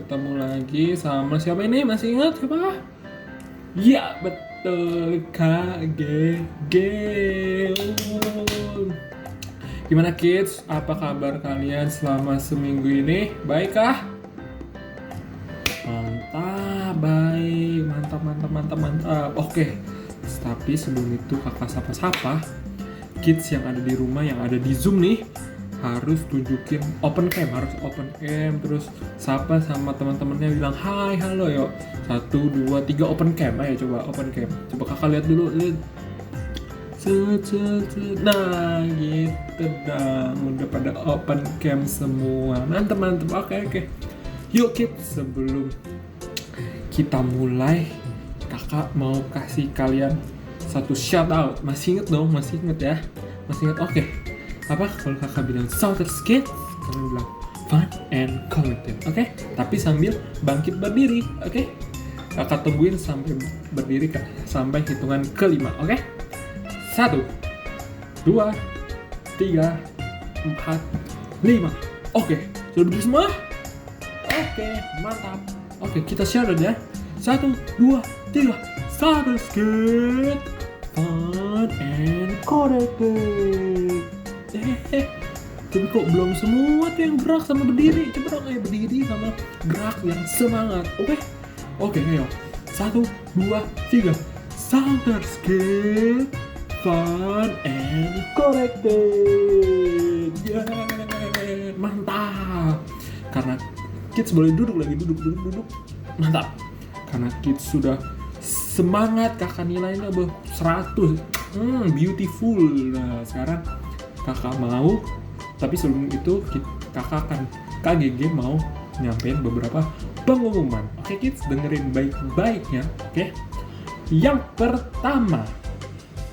ketemu lagi sama siapa ini? Masih ingat siapa? Ya, betul, KGG. Gimana kids? Apa kabar kalian selama seminggu ini? Baikkah? Mantap, baik. Mantap. Oke. Tapi sebelum itu kakak sapa-sapa kids yang ada di rumah, yang ada di Zoom nih, harus tunjukin open cam, terus sapa sama teman-temannya, bilang hai, halo, yuk 1, 2, 3 open cam. Ayo coba open cam, coba kakak lihat dulu, lihat. Nah gitu dong, udah pada open cam semua, mantep. Oke. Yuk kids, sebelum kita mulai, kakak mau kasih kalian satu shout out. Masih inget ya? Masih inget? Oke. Apa kalau kakak bilang Souther's Kids, kalian bilang fun and committed, oke? Tapi sambil bangkit berdiri, oke? Kakak tungguin sampai berdiri sampai hitungan kelima, oke? 1, 2, 3, 4, 5. Oke, sudah berdiri semua? Oke, mantap. Oke, kita share aja. 1, 2, 3. Souther's Kids, fun and committed. Tapi kok belum semua tuh yang gerak sama berdiri. Coba dong, berdiri sama gerak yang semangat. Oke, ayo 1, 2, 3. Souther's Kids, fun and corrected. Mantap. Karena kids boleh duduk lagi, duduk. Mantap. Karena kids sudah semangat, kakak nilainya 100. Beautiful. Nah, sekarang kakak mau, tapi sebelum itu KGG mau nyampein beberapa pengumuman. Oke kids, dengerin baik-baiknya. Oke. Yang pertama,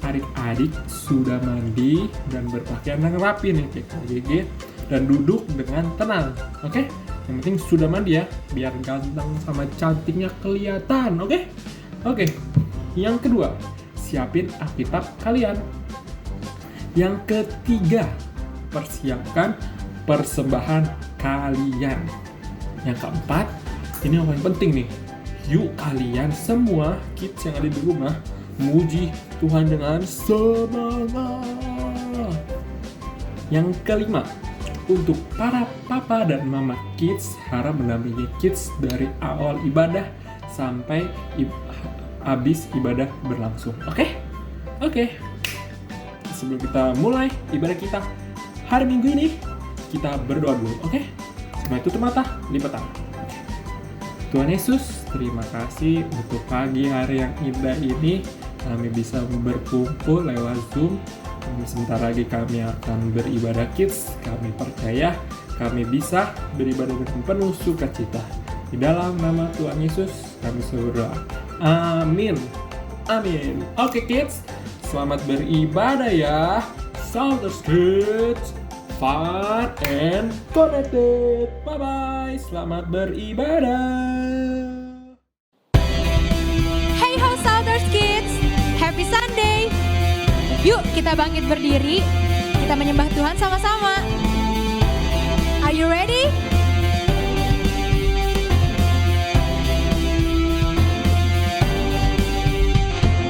adik-adik sudah mandi dan berpakaian yang rapi nih kayak KGG, dan duduk dengan tenang. Oke. Yang penting sudah mandi ya, biar ganteng sama cantiknya kelihatan. Oke. Yang kedua, siapin Alkitab kalian. Yang ketiga, persiapkan persembahan kalian. Yang keempat, ini yang paling penting nih. Yuk kalian semua kids yang ada di rumah muji Tuhan dengan semangat. Yang kelima, untuk para papa dan mama kids, harap mendampingi kids dari awal ibadah sampai habis ibadah berlangsung. Oke. Sebelum kita mulai ibadah kita hari Minggu ini, kita berdoa dulu, oke? Semua tutup mata, lipat tangan. Tuhan Yesus, terima kasih untuk pagi hari yang indah ini. Kami bisa berkumpul lewat Zoom. Sebentar lagi kami akan beribadah kids. Kami percaya kami bisa beribadah dengan penuh sukacita. Di dalam nama Tuhan Yesus kami berdoa. Amin. Oke kids, selamat beribadah ya. Souther's Kids, fun and connected. Bye-bye. Selamat beribadah. Hey ho Souther's Kids, happy Sunday. Yuk kita bangkit berdiri, kita menyembah Tuhan sama-sama. Are you ready?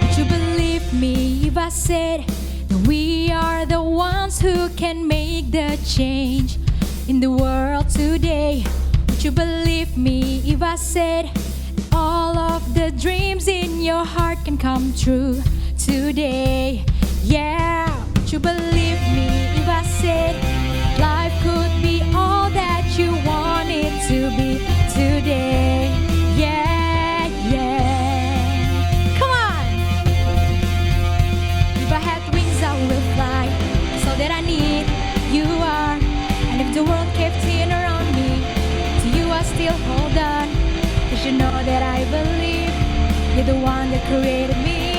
Would you believe me if I said that we are the ones who can make the change in the world today? Would you believe me if I said that all of the dreams in your heart can come true today? Yeah, would you believe me if I said life could be all that you want it to be today? Yeah. Come on! If I had wings I will fly, so that I need you are. And if the world kept in around me, to you I still hold on. 'Cause you know that I believe you're the one that created me.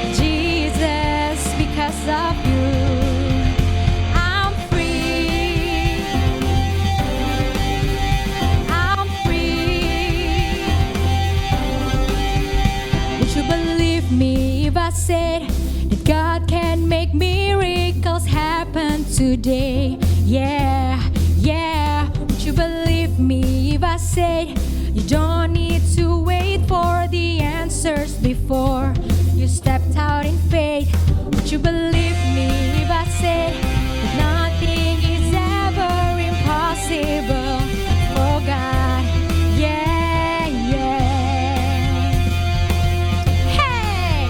Jesus, because of you, I'm free. Would you believe me if I said that God can make miracles happen today? Yeah. Would you believe me if I said you don't need to wait for the answers before you stepped out in faith? Would you believe me if I said that nothing is ever impossible for God? Yeah, yeah. Hey!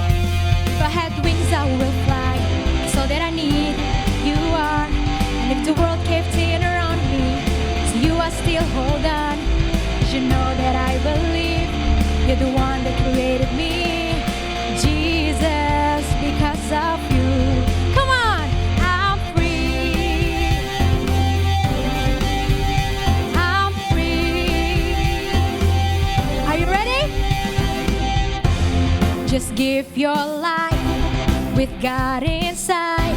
If I had wings I will fly. It's all that I need, you are. And if the world caved in around me, to you I still hold on. 'Cause you know that I believe you're the one that created me, Jesus, because of you. Come on, I'm free. I'm free. Are you ready? Just give your life with God inside.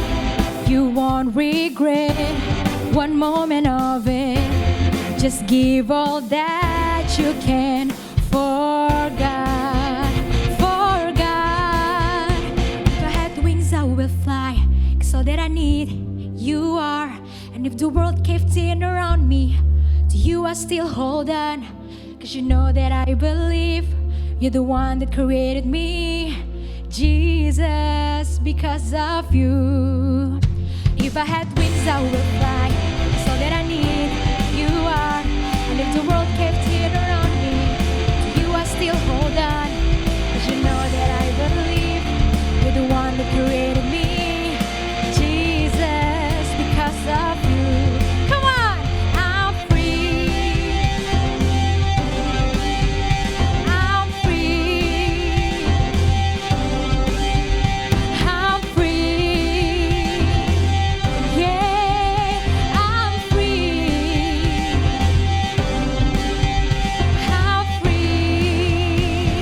You won't regret one moment of it. Just give all that you can for God, for God. If I had wings I will fly, 'cause all that I need, you are. And if the world caved in around me, to you I still hold on. 'Cause you know that I believe you're the one that created me, Jesus, because of you. If I had wings I would fly, it's all that I need, you are. And if the world caved in around me, to you I still hold on. 'Cause you know that I believe you're the one that created me, Jesus, because of you. Come on, I'm free. I'm free. I'm free. Yeah, I'm free. I'm free.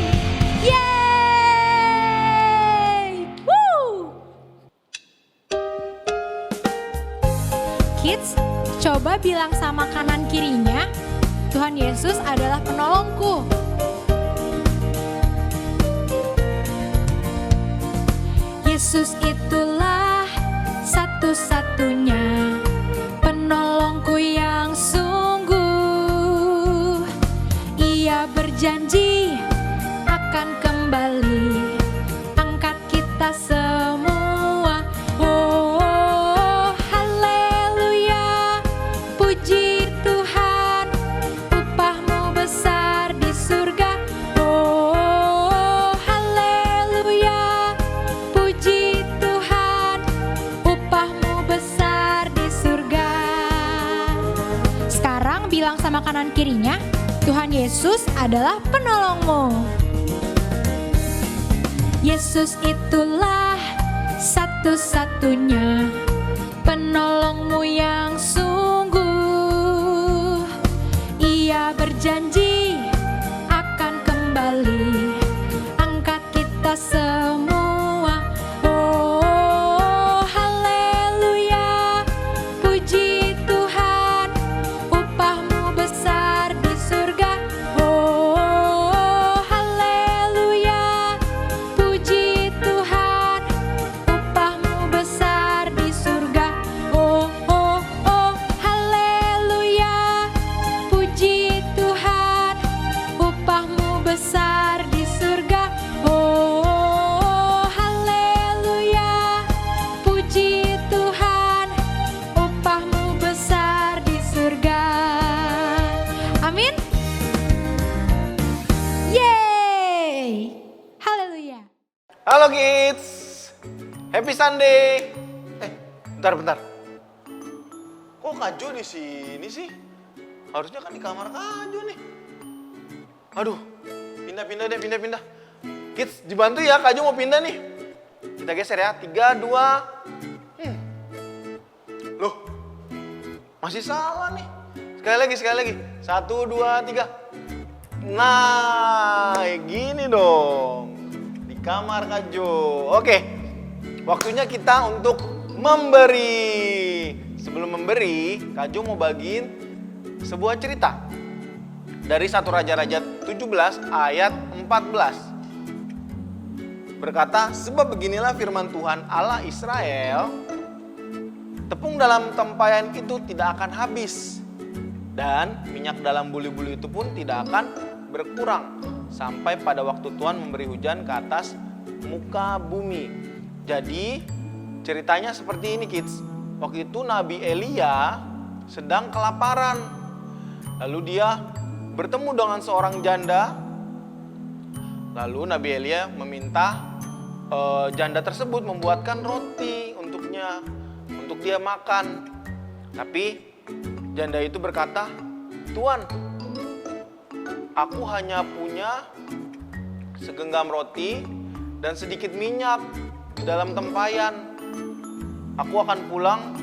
Yay! Woo! Kids, coba bilang sama kanan kirinya, Tuhan Yesus adalah penolongku. Yesus itulah satu-satunya penolongku yang sungguh. Ia berjanji akan kembali angkat kita semua. Oh, haleluya, puji Tuhan, upahmu besar di surga. Oh, haleluya, puji Tuhan, upahmu besar di surga. Sekarang bilang sama kanan kirinya, Tuhan Yesus adalah penolongmu. Yesus itulah satu-satunya penolongmu yang sungguh. Ia berjanji akan kembali angkat kita semua. Oh, haleluya, puji Tuhan, upahmu besar di surga. Oh, haleluya, puji Tuhan, upahmu besar di surga. Oh, oh, oh, haleluya, puji Tuhan, upahmu besar di surga. Oh, haleluya, puji Tuhan, upahmu besar di surga. Amin. Yeay. Haleluya. Halo kids, happy Sunday. Bentar. Kok Kak Jo di sini sih? Harusnya kan di kamar Kak Jo nih. Aduh, pindah. Kids, dibantu ya, Kak Jo mau pindah nih. Kita geser ya, 3, 2. Loh, masih salah nih. Sekali lagi. 1, 2, 3. Nah, gini dong. Di kamar Kak Jo. Oke, waktunya kita untuk memberi. Sebelum memberi, Kak Jo mau bagiin sebuah cerita dari 1 Raja-Raja 17 ayat 14. Berkata, sebab beginilah firman Tuhan Allah Israel, tepung dalam tempayan itu tidak akan habis, Dan minyak dalam buli-buli itu pun tidak akan berkurang sampai pada waktu Tuhan memberi hujan ke atas muka bumi. Jadi ceritanya seperti ini kids. Waktu itu Nabi Elia sedang kelaparan. Lalu dia bertemu dengan seorang janda. Lalu Nabi Elia meminta janda tersebut membuatkan roti untuknya, untuk dia makan. Tapi janda itu berkata, "Tuan, aku hanya punya segenggam roti dan sedikit minyak di dalam tempayan. Aku akan pulang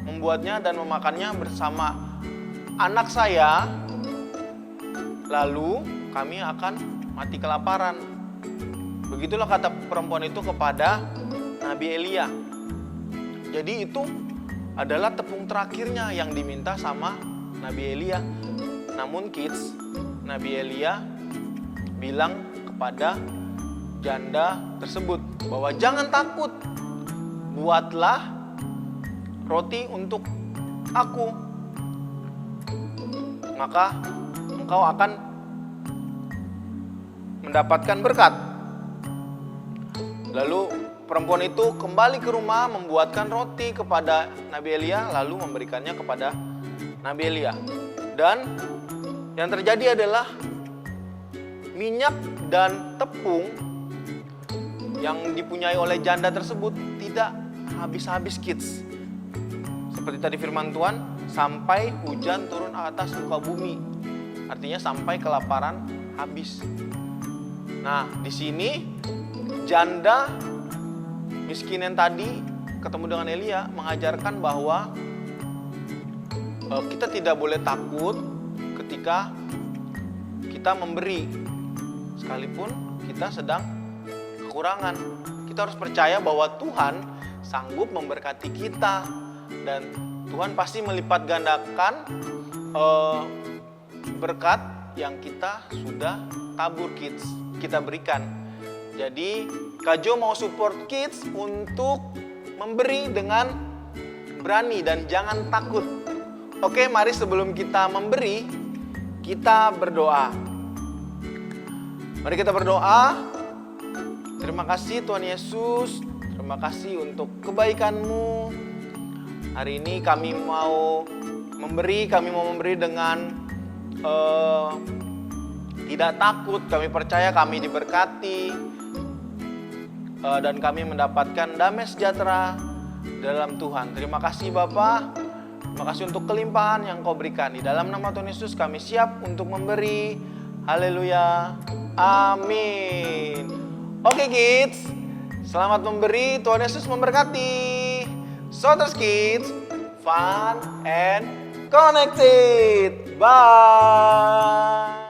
membuatnya dan memakannya bersama anak saya. Lalu kami akan mati kelaparan." Begitulah kata perempuan itu kepada Nabi Elia. Jadi itu adalah tepung terakhirnya yang diminta sama Nabi Elia. Namun kids, Nabi Elia bilang kepada janda tersebut bahwa jangan takut, buatlah roti untuk aku, maka engkau akan mendapatkan berkat. Lalu perempuan itu kembali ke rumah membuatkan roti kepada Nabi Elia, lalu memberikannya kepada Nabi Elia. Dan yang terjadi adalah minyak dan tepung yang dipunyai oleh janda tersebut tidak habis-habis kids. Seperti tadi firman Tuhan, sampai hujan turun atas muka bumi. Artinya sampai kelaparan habis. Nah, di sini janda miskin yang tadi ketemu dengan Elia mengajarkan bahwa kita tidak boleh takut ketika kita memberi, sekalipun kita sedang kekurangan. Kita harus percaya bahwa Tuhan sanggup memberkati kita dan Tuhan pasti melipat gandakan berkat yang kita sudah tabur kids, kita berikan. Jadi Kak Jo mau support kids untuk memberi dengan berani dan jangan takut. Oke, mari sebelum kita memberi, kita berdoa. Mari kita berdoa. Terima kasih Tuhan Yesus, terima kasih untuk kebaikan-Mu. Hari ini kami mau memberi dengan tidak takut. Kami percaya kami diberkati dan kami mendapatkan damai sejahtera dalam Tuhan. Terima kasih Bapa. Terima kasih untuk kelimpahan yang Kau berikan. Di dalam nama Tuhan Yesus kami siap untuk memberi. Haleluya. Amin. Oke kids, selamat memberi. Tuhan Yesus memberkati. So terus kids, fun and connected. Bye.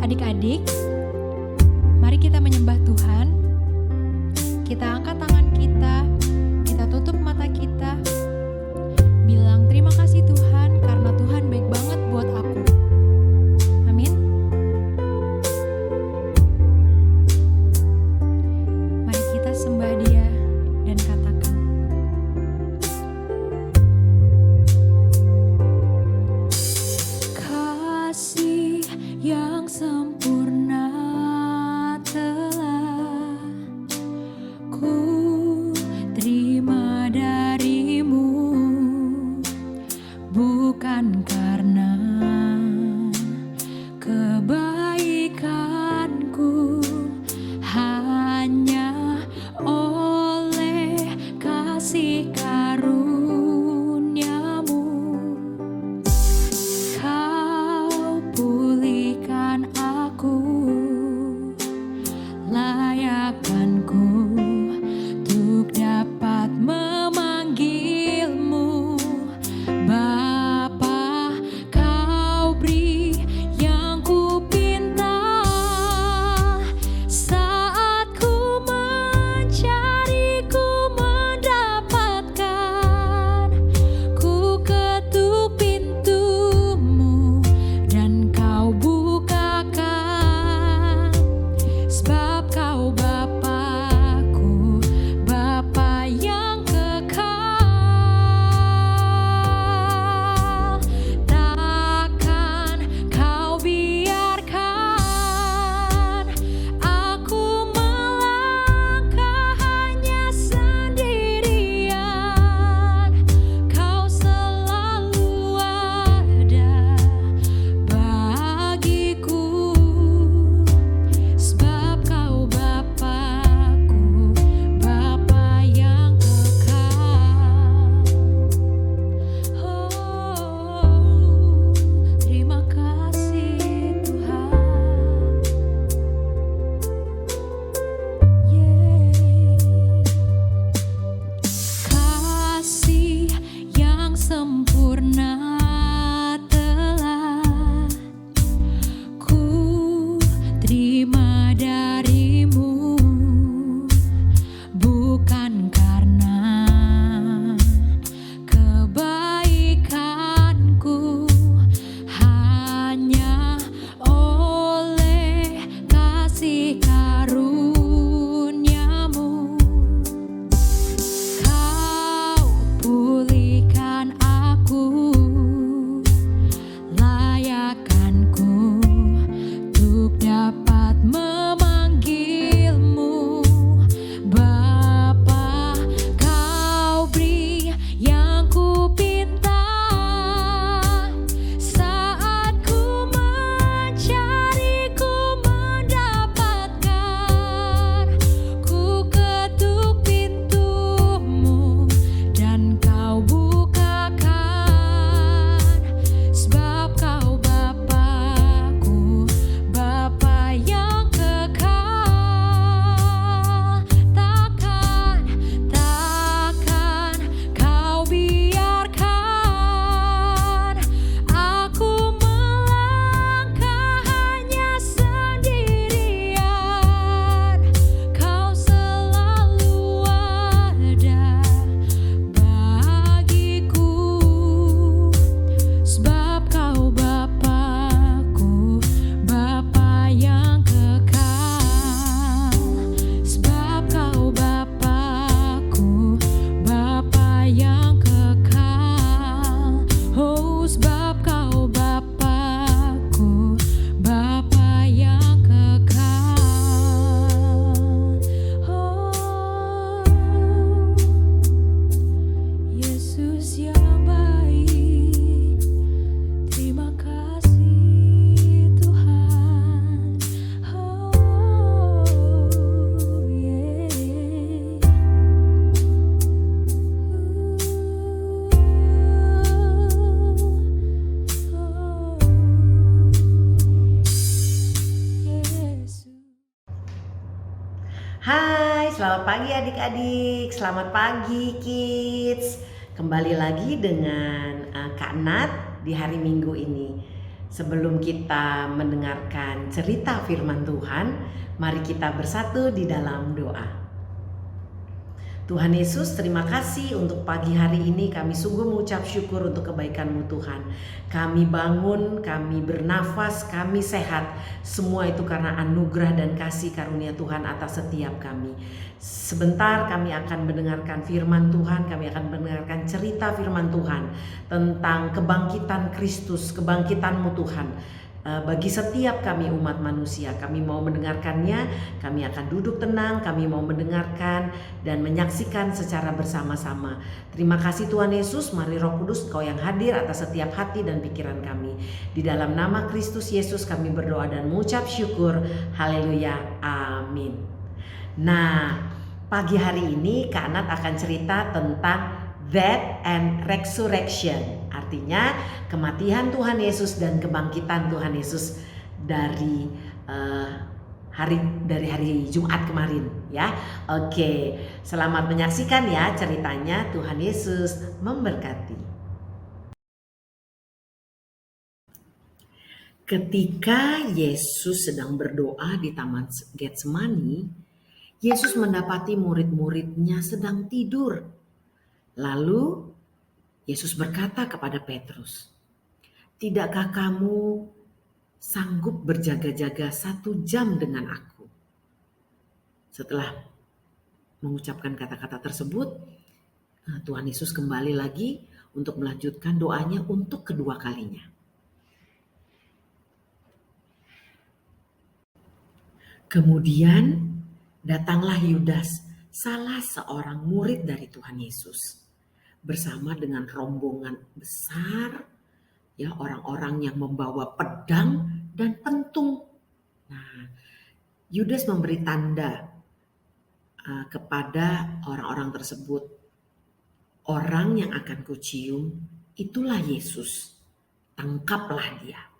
Adik-adik, mari kita menyembah Tuhan. Kita angkat tangan kita tutup mata kita. Bilang terima kasih Tuhan karena Tuhan baik banget buat aku. Amin. Mari kita sembah Dia dan katakan, kasih yang sempurna telah ku terima darimu, bukan karena kebaikanku, hanya oleh kasih karuniamu. Kau pulihkan aku selamat pagi adik-adik, selamat pagi kids. Kembali lagi dengan Kak Nat di hari Minggu ini. Sebelum kita mendengarkan cerita firman Tuhan, mari kita bersatu di dalam doa. Tuhan Yesus, terima kasih untuk pagi hari ini. Kami sungguh mengucap syukur untuk kebaikan-Mu Tuhan. Kami bangun, kami bernafas, kami sehat. Semua itu karena anugerah dan kasih karunia Tuhan atas setiap kami. Sebentar kami akan mendengarkan firman Tuhan. Kami akan mendengarkan cerita firman Tuhan tentang kebangkitan Kristus, kebangkitan-Mu Tuhan. Bagi setiap kami umat manusia, kami mau mendengarkannya, kami akan duduk tenang, kami mau mendengarkan dan menyaksikan secara bersama-sama. Terima kasih Tuhan Yesus, mari Roh Kudus Engkau yang hadir atas setiap hati dan pikiran kami. Di dalam nama Kristus Yesus kami berdoa dan mengucap syukur, haleluya, amin. Nah, pagi hari ini Kak Nat akan cerita tentang Death and Resurrection, artinya kematian Tuhan Yesus dan kebangkitan Tuhan Yesus dari hari Jumat kemarin ya. Oke, selamat menyaksikan ya ceritanya. Tuhan Yesus memberkati. Ketika Yesus sedang berdoa di Taman Getsemani, Yesus mendapati murid-muridnya sedang tidur. Lalu Yesus berkata kepada Petrus, "Tidakkah kamu sanggup berjaga-jaga 1 jam dengan aku?" Setelah mengucapkan kata-kata tersebut, Tuhan Yesus kembali lagi untuk melanjutkan doanya untuk kedua kalinya. Kemudian datanglah Yudas, salah seorang murid dari Tuhan Yesus, bersama dengan rombongan besar, ya, orang-orang yang membawa pedang dan pentung. Nah, Yudas memberi tanda kepada orang-orang tersebut, "Orang yang akan kucium, itulah Yesus. Tangkaplah dia."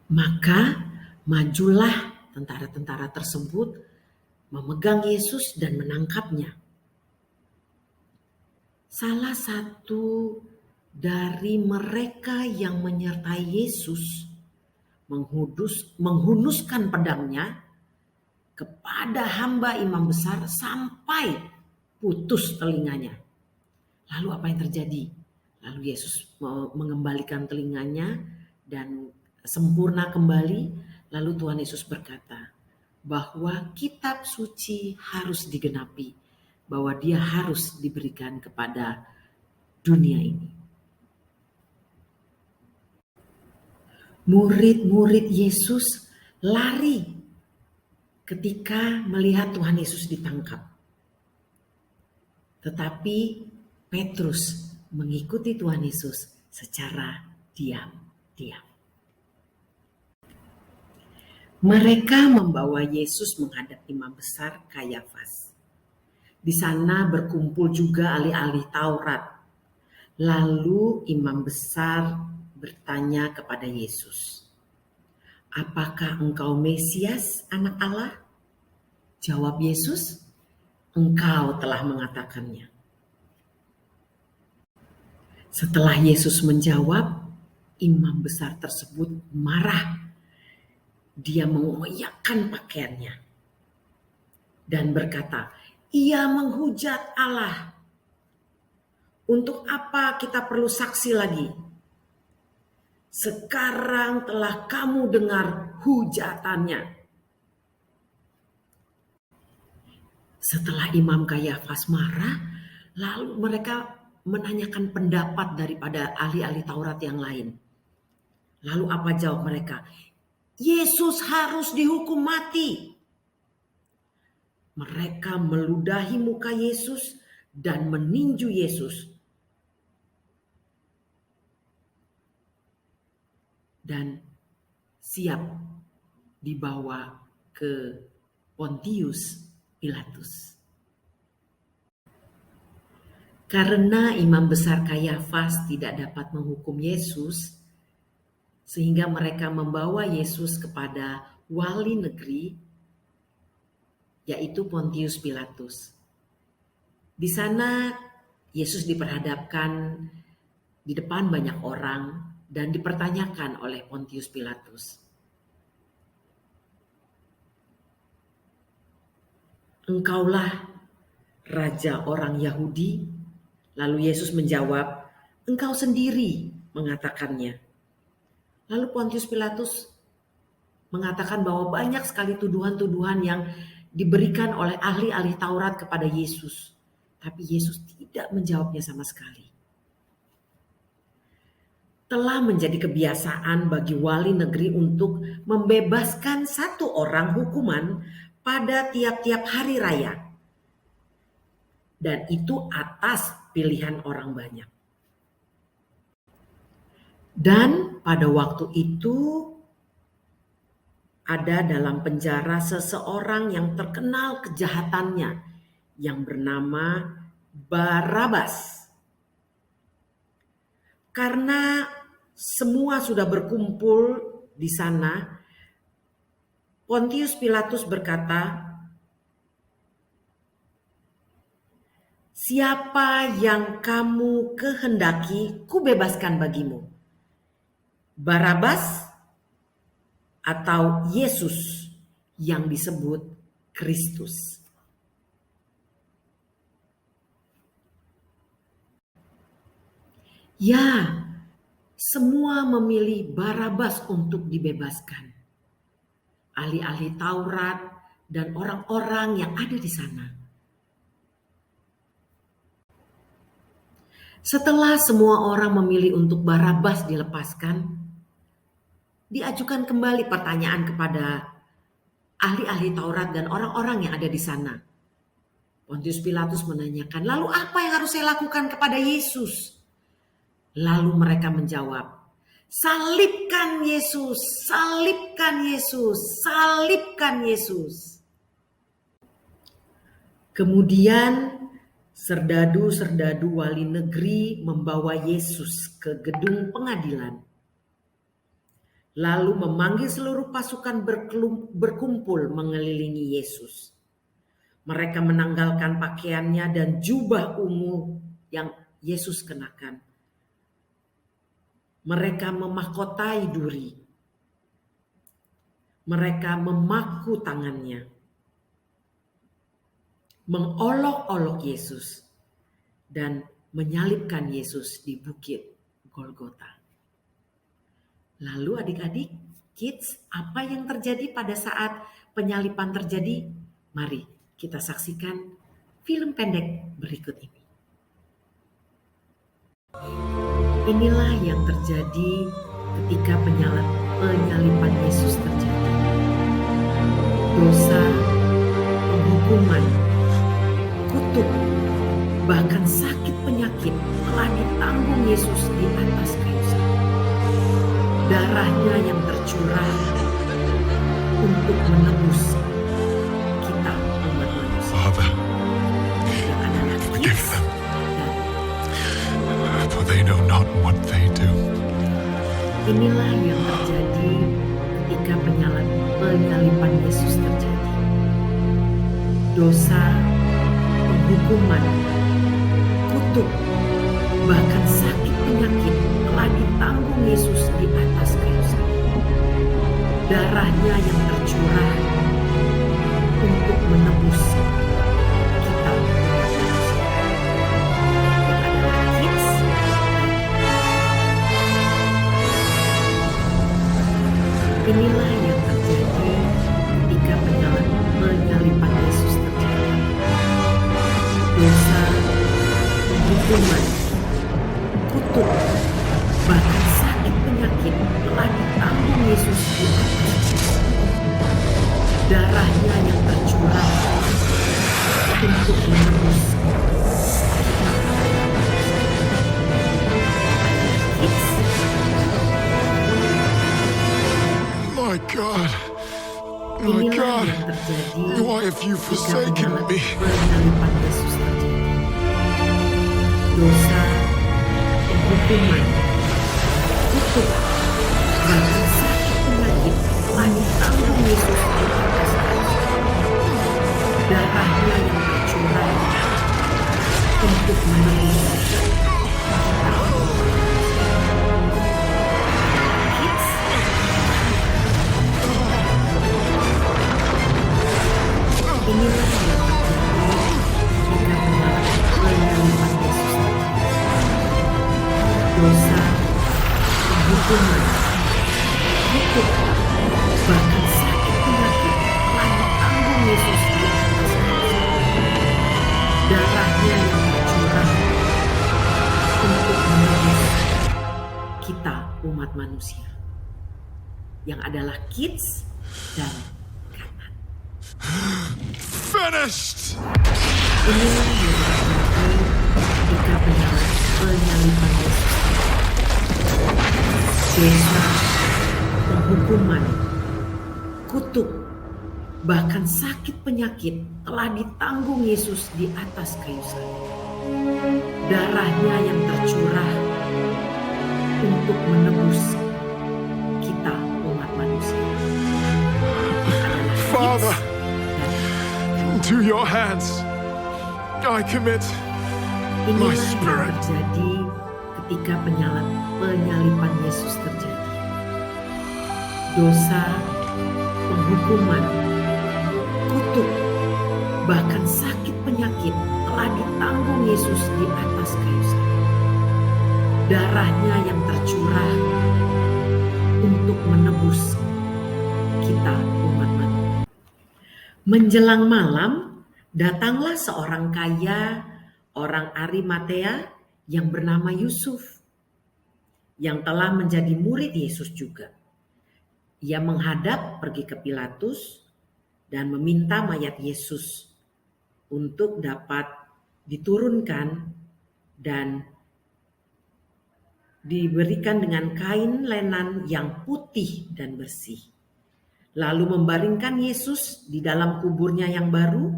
Maka majulah tentara-tentara tersebut memegang Yesus dan menangkapnya. Salah satu dari mereka yang menyertai Yesus menghunuskan pedangnya kepada hamba imam besar sampai putus telinganya. Lalu apa yang terjadi? Lalu Yesus mengembalikan telinganya dan sempurna kembali. Lalu Tuhan Yesus berkata bahwa kitab suci harus digenapi, bahwa dia harus diberikan kepada dunia ini. Murid-murid Yesus lari ketika melihat Tuhan Yesus ditangkap. Tetapi Petrus mengikuti Tuhan Yesus secara diam-diam. Mereka membawa Yesus menghadap imam besar Kayafas. Di sana berkumpul juga ahli-ahli Taurat. Lalu imam besar bertanya kepada Yesus, "Apakah engkau Mesias, anak Allah?" Jawab Yesus, "Engkau telah mengatakannya." Setelah Yesus menjawab, imam besar tersebut marah. Dia mengoyakkan pakaiannya dan berkata, "Ia menghujat Allah. Untuk apa kita perlu saksi lagi? Sekarang telah kamu dengar hujatannya." Setelah Imam Kayafas marah, lalu mereka menanyakan pendapat daripada ahli-ahli Taurat yang lain. Lalu apa jawab mereka? "Yesus harus dihukum mati." Mereka meludahi muka Yesus dan meninju Yesus. Dan siap dibawa ke Pontius Pilatus. Karena imam besar Kayafas tidak dapat menghukum Yesus, sehingga mereka membawa Yesus kepada wali negeri, yaitu Pontius Pilatus. Di sana Yesus diperhadapkan di depan banyak orang dan dipertanyakan oleh Pontius Pilatus. Engkaulah raja orang Yahudi? Lalu Yesus menjawab, engkau sendiri mengatakannya. Lalu Pontius Pilatus mengatakan bahwa banyak sekali tuduhan-tuduhan yang diberikan oleh ahli-ahli Taurat kepada Yesus. Tapi Yesus tidak menjawabnya sama sekali. Telah menjadi kebiasaan bagi wali negeri untuk membebaskan satu orang hukuman pada tiap-tiap hari raya. Dan itu atas pilihan orang banyak. Dan pada waktu itu ada dalam penjara seseorang yang terkenal kejahatannya yang bernama Barabas. Karena semua sudah berkumpul di sana, Pontius Pilatus berkata, siapa yang kamu kehendaki, kubebaskan bagimu. Barabas atau Yesus yang disebut Kristus. Ya, semua memilih Barabas untuk dibebaskan. Ahli-ahli Taurat dan orang-orang yang ada di sana. Setelah semua orang memilih untuk Barabas dilepaskan, diajukan kembali pertanyaan kepada ahli-ahli Taurat dan orang-orang yang ada di sana. Pontius Pilatus menanyakan, lalu apa yang harus saya lakukan kepada Yesus? Lalu mereka menjawab, salibkan Yesus, salibkan Yesus, salibkan Yesus. Kemudian serdadu-serdadu wali negeri membawa Yesus ke gedung pengadilan. Lalu memanggil seluruh pasukan berkumpul mengelilingi Yesus. Mereka menanggalkan pakaiannya dan jubah ungu yang Yesus kenakan. Mereka memahkotai duri. Mereka memaku tangannya. Mengolok-olok Yesus. Dan menyalibkan Yesus di bukit Golgota. Lalu adik-adik, kids, apa yang terjadi pada saat penyaliban terjadi? Mari kita saksikan film pendek berikut ini. Inilah yang terjadi ketika penyaliban Yesus terjadi. Dosa, penghukuman, kutuk, bahkan sakit penyakit telah ditanggung Yesus di atas kayu salib. Darahnya yang tercurah untuk menebus kita umat manusia. Father, Anak-anak forgive kids them, dan for they know not what they do. inilah yang terjadi ketika penyaliban Yesus terjadi. Dosa, penghukuman, kutuk, bahkan sakit penyakit telah ditanggung Yesus di atas kayu salib. Darahnya yang tercurah untuk menebus kita umat manusia. Yang adalah kids. Inilah yang terjadi ketika penyaliban Yesus terjadi. Dosa, penghukuman, kutuk, bahkan sakit penyakit telah ditanggung Yesus di atas. Darahnya yang tercurah untuk menebus kids. My God, my Inilah God, yang terjadi why have you ketika forsaken me? penyaliban Yesus terjadi. Dosa, penghukuman, kutuk, bahkan sakit penyakit telah ditanggung Yesus di atas kayu salib. Darahnya yang tercurah untuk menebus Kids, inilah yang terjadi jika penyaliban Yesus dosa, hukuman, hukum, bahkan sakit penyakit telah ditanggung Yesus di atas kayu. Darahnya yang tercurah untuk menebus kita umat manusia yang adalah Kids dan Kanat. Finished! Inilah yang terjadi ketika penyaliban Yesus. Dosa, penghukuman, kutuk, bahkan sakit penyakit telah ditanggung Yesus di atas kayu salib. Darahnya yang tercurah untuk menebus kita umat manusia. Father, into your hands I commit my Inilah yang spirit. terjadi ketika penyaliban Yesus terjadi. Dosa, penghukuman, kutuk, bahkan sakit penyakit telah ditanggung Yesus di atas kayu salib. Darahnya yang tercurah untuk menebus kita umat manusia. Menjelang malam, datanglah seorang kaya, orang Arimatea yang bernama Yusuf, yang telah menjadi murid Yesus juga. Ia menghadap pergi ke Pilatus dan meminta mayat Yesus untuk dapat diturunkan dan diberikan dengan kain lenan yang putih dan bersih. Lalu membaringkan Yesus di dalam kuburnya yang baru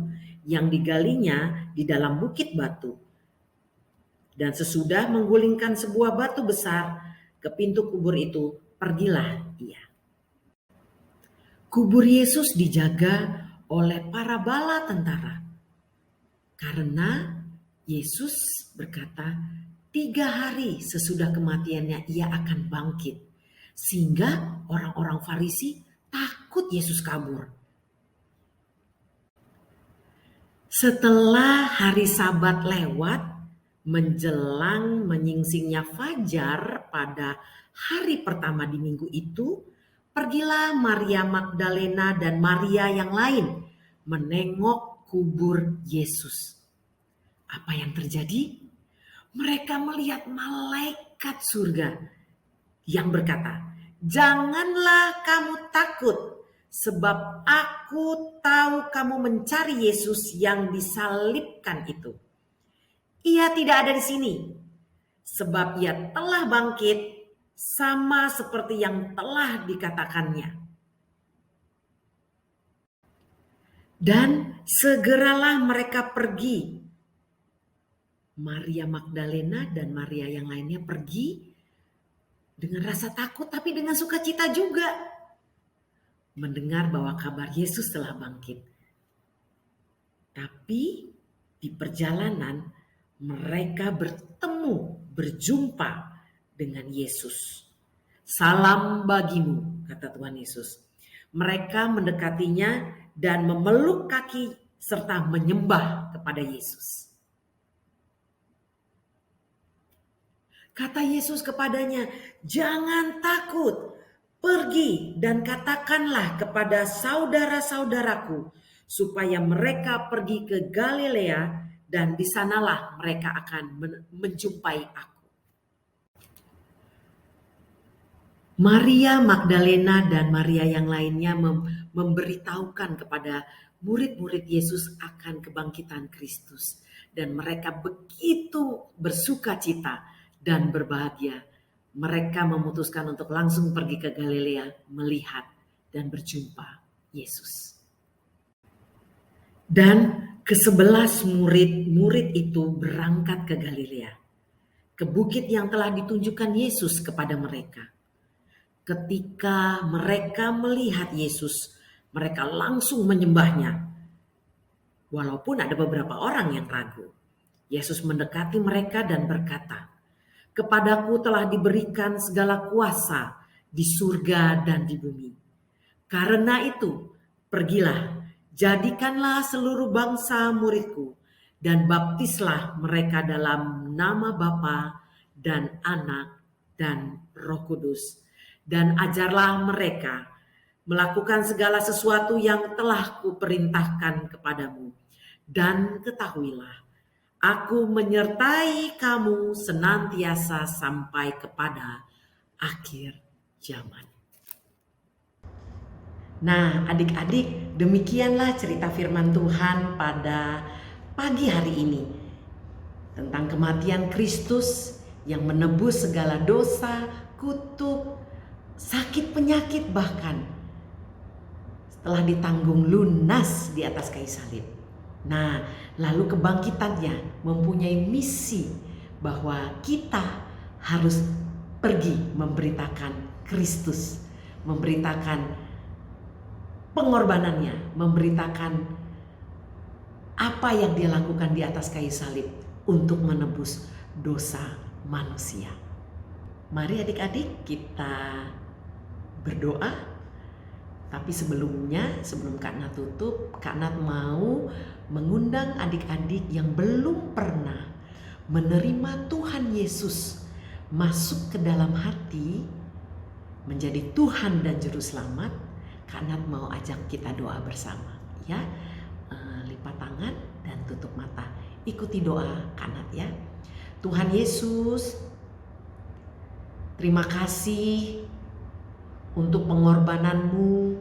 yang digalinya di dalam bukit batu. Dan sesudah menggulingkan sebuah batu besar ke pintu kubur itu, pergilah ia. Kubur Yesus dijaga oleh para bala tentara. Karena Yesus berkata, 3 hari sesudah kematiannya ia akan bangkit. Sehingga orang-orang Farisi takut Yesus kabur. Setelah hari Sabat lewat, menjelang menyingsingnya fajar pada hari pertama di minggu itu, pergilah Maria Magdalena dan Maria yang lain menengok kubur Yesus. Apa yang terjadi? Mereka melihat malaikat surga yang berkata, "Janganlah kamu takut, sebab aku tahu kamu mencari Yesus yang disalibkan itu. Ia tidak ada di sini, sebab ia telah bangkit sama seperti yang telah dikatakannya." Dan segeralah mereka pergi. Maria Magdalena dan Maria yang lainnya pergi dengan rasa takut tapi dengan sukacita juga, mendengar bahwa kabar Yesus telah bangkit. Tapi di perjalanan mereka berjumpa dengan Yesus. "Salam bagimu," kata Tuhan Yesus. Mereka mendekatinya dan memeluk kaki serta menyembah kepada Yesus. Kata Yesus kepadanya, "Jangan takut, pergi dan katakanlah kepada saudara-saudaraku supaya mereka pergi ke Galilea dan di sanalah mereka akan menjumpai aku." Maria Magdalena dan Maria yang lainnya memberitahukan kepada murid-murid Yesus akan kebangkitan Kristus. Dan mereka begitu bersukacita dan berbahagia. Mereka memutuskan untuk langsung pergi ke Galilea melihat dan berjumpa Yesus. Dan ke-11 murid itu berangkat ke Galilea, ke bukit yang telah ditunjukkan Yesus kepada mereka. Ketika mereka melihat Yesus, Mereka langsung menyembahnya. Walaupun ada beberapa orang yang ragu. Yesus mendekati mereka dan berkata, "Kepadaku telah diberikan segala kuasa di surga dan di bumi. Karena itu, pergilah, jadikanlah seluruh bangsa muridku, dan baptislah mereka dalam nama Bapa dan Anak dan Roh Kudus. Dan ajarlah mereka melakukan segala sesuatu yang telah kuperintahkan kepadamu. Dan ketahuilah, aku menyertai kamu senantiasa sampai kepada akhir zaman." Nah, adik-adik, demikianlah cerita firman Tuhan pada pagi hari ini tentang kematian Kristus yang menebus segala dosa, kutuk, sakit, penyakit, bahkan setelah ditanggung lunas di atas kayu salib. Nah, lalu kebangkitannya mempunyai misi bahwa kita harus pergi memberitakan Kristus, memberitakan pengorbanannya, memberitakan apa yang dia lakukan di atas kayu salib untuk menebus dosa manusia. Mari adik-adik kita berdoa. Tapi sebelumnya, sebelum Kak Nat tutup, Kak Nat mau mengundang adik-adik yang belum pernah menerima Tuhan Yesus masuk ke dalam hati, menjadi Tuhan dan Juru Selamat. Kak Nat mau ajak kita doa bersama, ya. Lipat tangan dan tutup mata. Ikuti doa Kak Nat, ya. Tuhan Yesus, terima kasih untuk pengorbananmu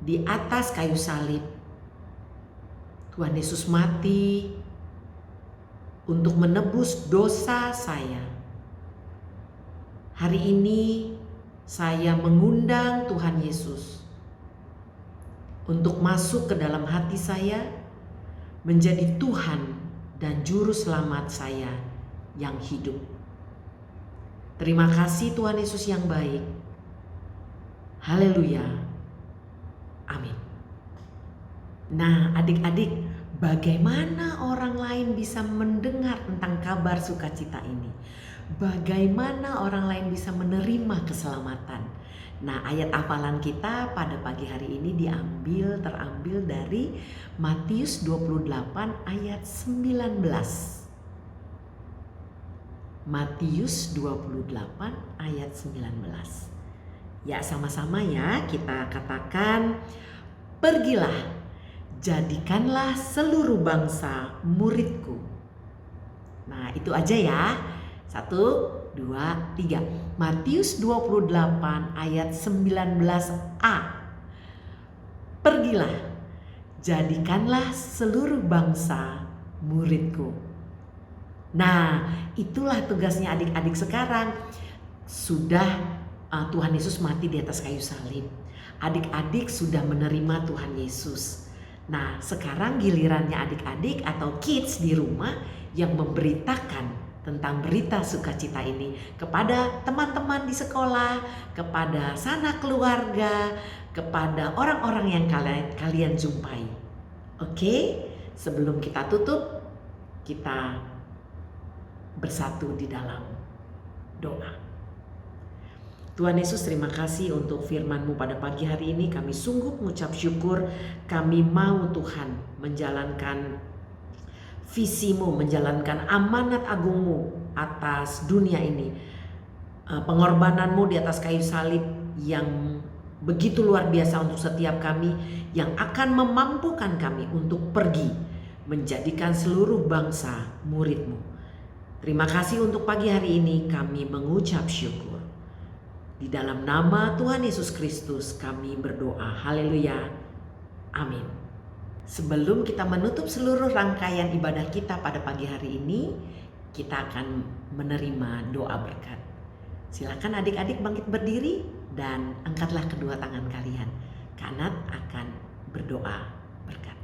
di atas kayu salib. Tuhan Yesus mati untuk menebus dosa saya. Hari ini saya mengundang Tuhan Yesus untuk masuk ke dalam hati saya, menjadi Tuhan dan Juru Selamat saya yang hidup. Terima kasih Tuhan Yesus yang baik. Haleluya. Amin. Nah, adik-adik, bagaimana orang lain bisa mendengar tentang kabar sukacita ini? Bagaimana orang lain bisa menerima keselamatan? Nah, ayat hafalan kita pada pagi hari ini terambil dari Matius 28 ayat 19. Matius 28 ayat 19. Ya, sama-sama ya, kita katakan, "Pergilah, jadikanlah seluruh bangsa muridku." Nah, itu aja ya. 1, 2, 3. Matius 28 ayat 19a. "Pergilah, jadikanlah seluruh bangsa muridku." Nah, itulah tugasnya adik-adik sekarang. Sudah Tuhan Yesus mati di atas kayu salib. Adik-adik sudah menerima Tuhan Yesus. Nah, sekarang gilirannya adik-adik atau kids di rumah yang memberitakan tentang berita sukacita ini kepada teman-teman di sekolah, kepada sanak keluarga, kepada orang-orang yang kalian jumpai. Oke, sebelum kita tutup, kita bersatu di dalam doa. Tuhan Yesus, terima kasih untuk firman-Mu pada pagi hari ini. Kami sungguh mengucap syukur. Kami mau Tuhan menjalankan visi-Mu, menjalankan amanat agung-Mu atas dunia ini. Pengorbanan-Mu di atas kayu salib yang begitu luar biasa untuk setiap kami, yang akan memampukan kami untuk pergi menjadikan seluruh bangsa murid-Mu. Terima kasih untuk pagi hari ini, kami mengucap syukur. Di dalam nama Tuhan Yesus Kristus kami berdoa. Haleluya. Amin. Sebelum kita menutup seluruh rangkaian ibadah kita pada pagi hari ini, kita akan menerima doa berkat. Silakan adik-adik bangkit berdiri dan angkatlah kedua tangan kalian. Kak Nat akan berdoa berkat.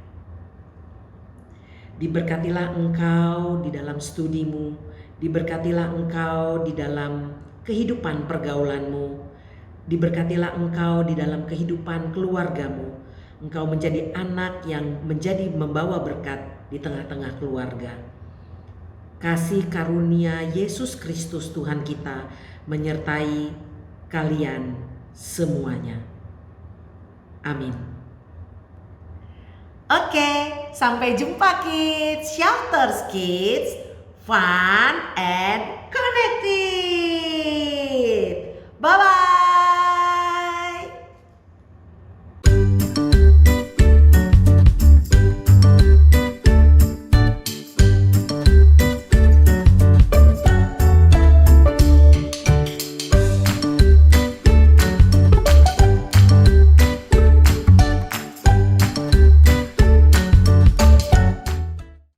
Diberkatilah engkau di dalam studimu, diberkatilah engkau di dalam kehidupan pergaulanmu, Diberkatilah engkau di dalam kehidupan keluargamu. Engkau menjadi anak yang menjadi membawa berkat di tengah-tengah keluarga. Kasih karunia Yesus Kristus Tuhan kita menyertai kalian semuanya. Amin. Oke, sampai jumpa kids. Shouters kids. Fun